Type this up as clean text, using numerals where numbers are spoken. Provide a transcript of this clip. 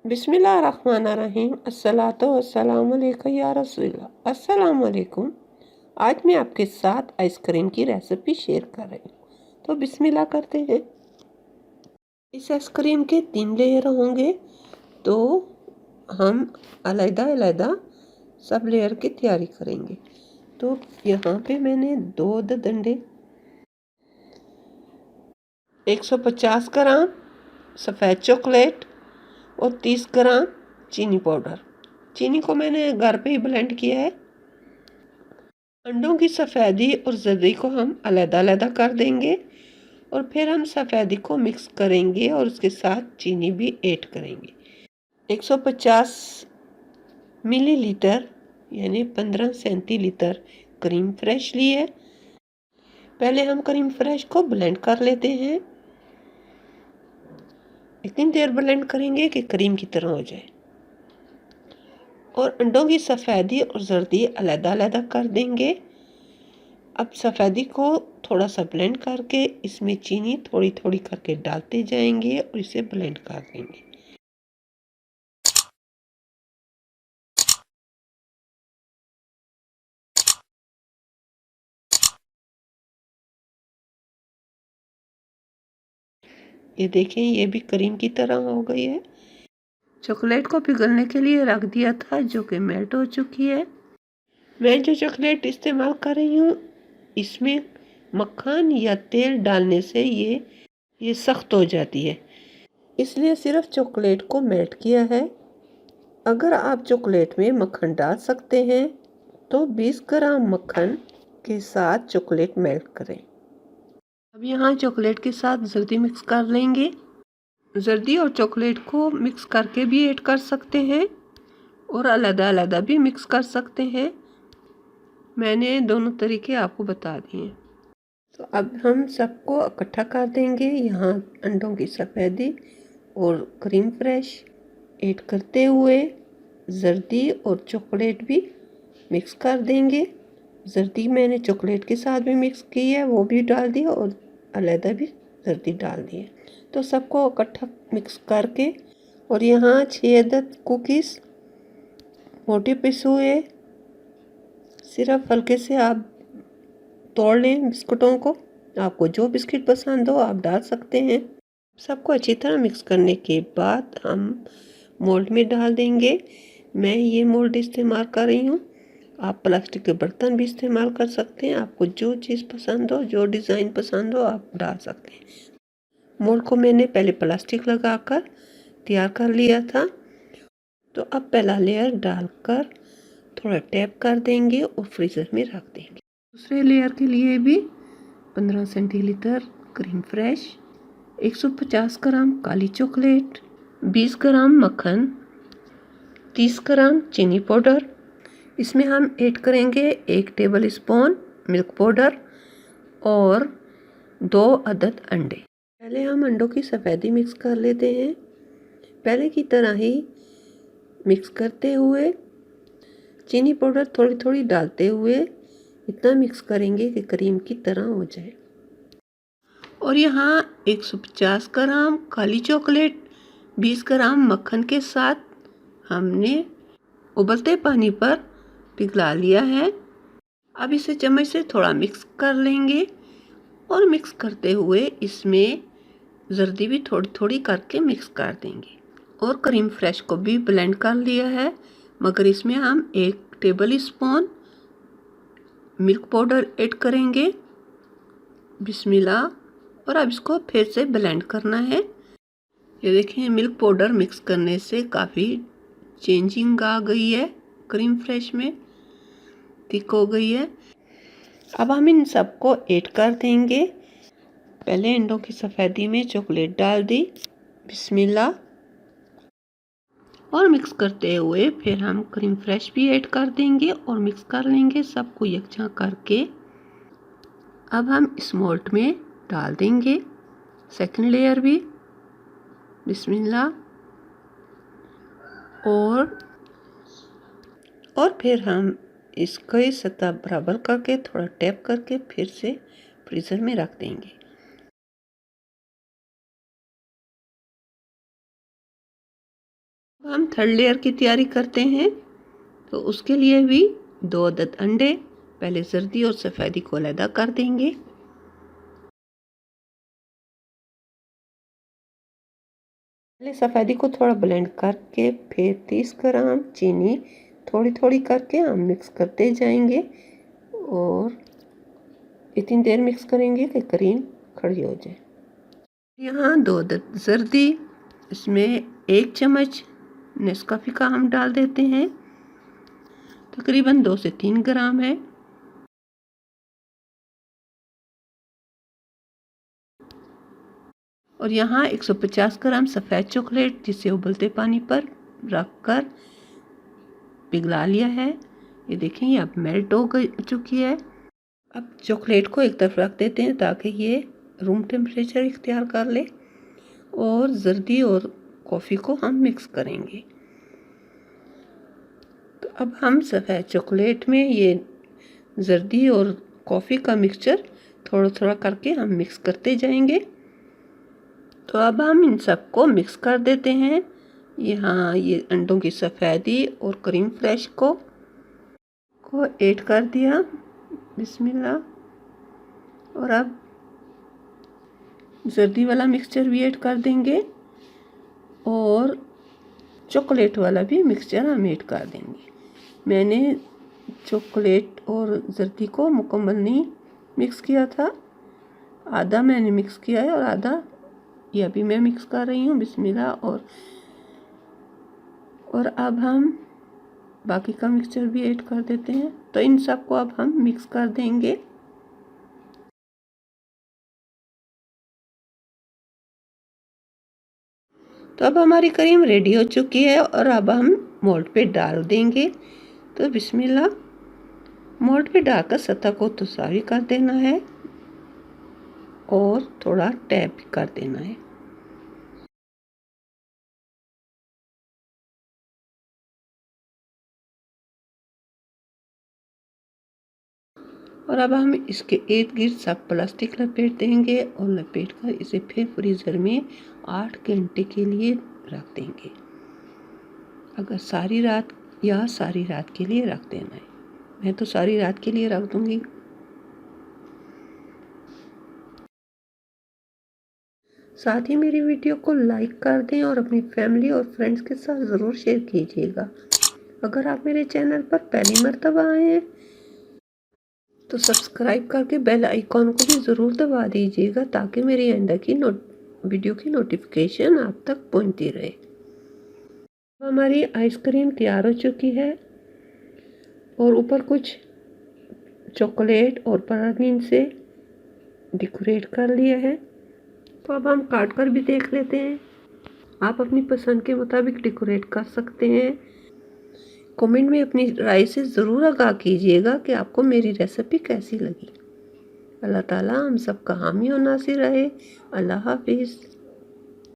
बिस्मिल्लाहिर्रहमानिर्रहीम। अस्सलातु वस्सलामु अलैका या रसूलल्लाह। अस्सलाम वालेकुम। आज मैं आपके साथ आइसक्रीम की रेसिपी शेयर कर रही हूँ। तो बिस्मिल्लाह करते हैं। इस आइसक्रीम के 3 लेयर होंगे, तो हम अलग-अलग सब लेयर की तैयारी करेंगे। तो यहाँ पे मैंने 2 डंडे, 150 ग्राम सफ़ेद चॉकलेट और 30 ग्राम चीनी पाउडर। चीनी को मैंने घर पे ही ब्लेंड किया है। अंडों की सफ़ेदी और जर्दी को हम अलग-अलग कर देंगे और फिर हम सफ़ेदी को मिक्स करेंगे और उसके साथ चीनी भी ऐड करेंगे। 150 मिलीलीटर यानी 15 सेंटीलीटर क्रीम फ्रेश ली है। पहले हम क्रीम फ्रेश को ब्लेंड कर लेते हैं। इतनी देर ब्लेंड करेंगे कि क्रीम की तरह हो जाए और अंडों की सफ़ेदी और जर्दी अलग-अलग कर देंगे। अब सफ़ेदी को थोड़ा सा ब्लेंड करके इसमें चीनी थोड़ी थोड़ी करके डालते जाएंगे और इसे ब्लेंड कर देंगे। ये देखें, ये भी क्रीम की तरह हो गई है। चॉकलेट को पिघलने के लिए रख दिया था, जो कि मेल्ट हो चुकी है। मैं जो चॉकलेट इस्तेमाल कर रही हूँ, इसमें मक्खन या तेल डालने से ये सख्त हो जाती है, इसलिए सिर्फ चॉकलेट को मेल्ट किया है। अगर आप चॉकलेट में मक्खन डाल सकते हैं तो 20 ग्राम मक्खन के साथ चॉकलेट मेल्ट करें। अब यहाँ चॉकलेट के साथ जर्दी मिक्स कर लेंगे। जर्दी और चॉकलेट को मिक्स करके भी ऐड कर सकते हैं और अलग-अलग भी मिक्स कर सकते हैं। मैंने दोनों तरीके आपको बता दिए। तो अब हम सबको इकट्ठा कर देंगे। यहाँ अंडों की सफ़ेदी और क्रीम फ्रेश ऐड करते हुए जर्दी और चॉकलेट भी मिक्स कर देंगे। जर्दी मैंने चॉकलेट के साथ भी मिक्स की है, वो भी डाल दिया और अलग भी जर्दी डाल दी है। तो सबको इकट्ठा मिक्स करके और यहाँ 6 अदद कुकीज़ मोटे पिसे हुए, सिर्फ हल्के से आप तोड़ लें बिस्कुटों को। आपको जो बिस्किट पसंद हो आप डाल सकते हैं। सबको अच्छी तरह मिक्स करने के बाद हम मोल्ड में डाल देंगे। मैं ये मोल्ड इस्तेमाल कर रही हूँ, आप प्लास्टिक के बर्तन भी इस्तेमाल कर सकते हैं। आपको जो चीज़ पसंद हो, जो डिज़ाइन पसंद हो, आप डाल सकते हैं। मोल्ड को मैंने पहले प्लास्टिक लगाकर तैयार कर लिया था। तो अब पहला लेयर डालकर थोड़ा टैप कर देंगे और फ्रीज़र में रख देंगे। दूसरे लेयर के लिए भी 15 सेंटीलीटर क्रीम फ्रेश, 150 ग्राम काली चॉकलेट, 20 ग्राम मक्खन, 30 ग्राम चीनी पाउडर। इसमें हम ऐड करेंगे 1 टेबल स्पून मिल्क पाउडर और 2 अदद अंडे। पहले हम अंडों की सफ़ेदी मिक्स कर लेते हैं। पहले की तरह ही मिक्स करते हुए चीनी पाउडर थोड़ी थोड़ी डालते हुए इतना मिक्स करेंगे कि क्रीम की तरह हो जाए। और यहाँ 150 ग्राम काली चॉकलेट, 20 ग्राम मक्खन के साथ हमने उबलते पानी पर पिघला लिया है। अब इसे चम्मच से थोड़ा मिक्स कर लेंगे और मिक्स करते हुए इसमें जर्दी भी थोड़ी थोड़ी करके मिक्स कर देंगे। और क्रीम फ्रेश को भी ब्लेंड कर लिया है, मगर इसमें हम 1 table spoon milk powder add करेंगे। बिस्मिल्लाह। और अब इसको फिर से ब्लेंड करना है। ये देखें, मिल्क पाउडर मिक्स करने से काफ़ी चेंजिंग आ गई है, क्रीम फ्रेश में थिक हो गई है। अब हम इन सबको ऐड कर देंगे। पहले अंडों की सफ़ेदी में चॉकलेट डाल दी, बिस्मिल्लाह। और मिक्स करते हुए फिर हम क्रीम फ्रेश भी ऐड कर देंगे और मिक्स कर लेंगे सबको यकजा करके। अब हम इस मोल्ड में डाल देंगे सेकंड लेयर भी, बिस्मिल्लाह। और फिर हम इसको सतह बराबर करके थोड़ा टैप करके फिर से फ्रीज़र में रख देंगे। हम थर्ड लेयर की तैयारी करते हैं, तो उसके लिए भी 2 अदद अंडे पहले जर्दी और सफ़ेदी को अलग कर देंगे। पहले सफ़ेदी को थोड़ा ब्लेंड करके फिर 30 ग्राम चीनी थोड़ी थोड़ी करके हम मिक्स करते जाएंगे और इतनी देर मिक्स करेंगे कि क्रीम खड़ी हो जाए। यहाँ 2 अदद जर्दी, इसमें 1 चम्मच नेस्काफ़ी का हम डाल देते हैं, तकरीबन 2 से 3 ग्राम है। और यहाँ 150 ग्राम सफ़ेद चॉकलेट जिसे उबलते पानी पर रखकर पिघला लिया है। ये देखें ये अब मेल्ट हो चुकी है। अब चॉकलेट को एक तरफ रख देते हैं ताकि ये रूम टेम्परेचर इख्तियार कर ले और जर्दी और कॉफ़ी को हम मिक्स करेंगे। तो अब हम सफ़ेद चॉकलेट में ये जर्दी और कॉफ़ी का मिक्सचर थोड़ा थोड़ा करके हम मिक्स करते जाएंगे। तो अब हम इन सबको मिक्स कर देते हैं। यहाँ ये अंडों की सफ़ेदी और क्रीम फ्रेश को ऐड कर दिया, बिस्मिल्लाह। और अब जर्दी वाला मिक्सचर भी ऐड कर देंगे और चॉकलेट वाला भी मिक्सचर हम ऐड कर देंगे। मैंने चॉकलेट और जर्दी को मुकम्मल नहीं मिक्स किया था, आधा मैंने मिक्स किया है और आधा ये अभी मैं मिक्स कर रही हूँ, बिस्मिल्लाह। और अब हम बाकी का मिक्सचर भी ऐड कर देते हैं। तो इन सब को अब हम मिक्स कर देंगे। तो अब हमारी क्रीम रेडी हो चुकी है और अब हम मोल्ड पे डाल देंगे। तो बिस्मिल्लाह, मोल्ड पे डालकर सतह को तुसावी कर देना है और थोड़ा टैप कर देना है। और अब हम इसके इर्द गिर्द सब प्लास्टिक लपेट देंगे और लपेट कर इसे फिर फ्रीज़र में 8 घंटे के लिए रख देंगे। अगर सारी रात के लिए रख देना है, मैं तो सारी रात के लिए रख दूंगी। साथ ही मेरी वीडियो को लाइक कर दें और अपनी फैमिली और फ्रेंड्स के साथ ज़रूर शेयर कीजिएगा। अगर आप मेरे चैनल पर पहली मर्तबा आए हैं तो सब्सक्राइब करके बेल आइकॉन को भी ज़रूर दबा दीजिएगा ताकि मेरी आइंदा की वीडियो की नोटिफिकेशन आप तक पहुंचती रहे। हमारी आइसक्रीम तैयार हो चुकी है और ऊपर कुछ चॉकलेट और प्रलीन से डेकोरेट कर लिया है। तो अब हम काट कर भी देख लेते हैं। आप अपनी पसंद के मुताबिक डेकोरेट कर सकते हैं। कमेंट में अपनी राय से ज़रूर आगाह कीजिएगा कि आपको मेरी रेसिपी कैसी लगी। अल्लाह ताला हम सबका हामी और नासिर रहे। अल्लाह हाफिज़।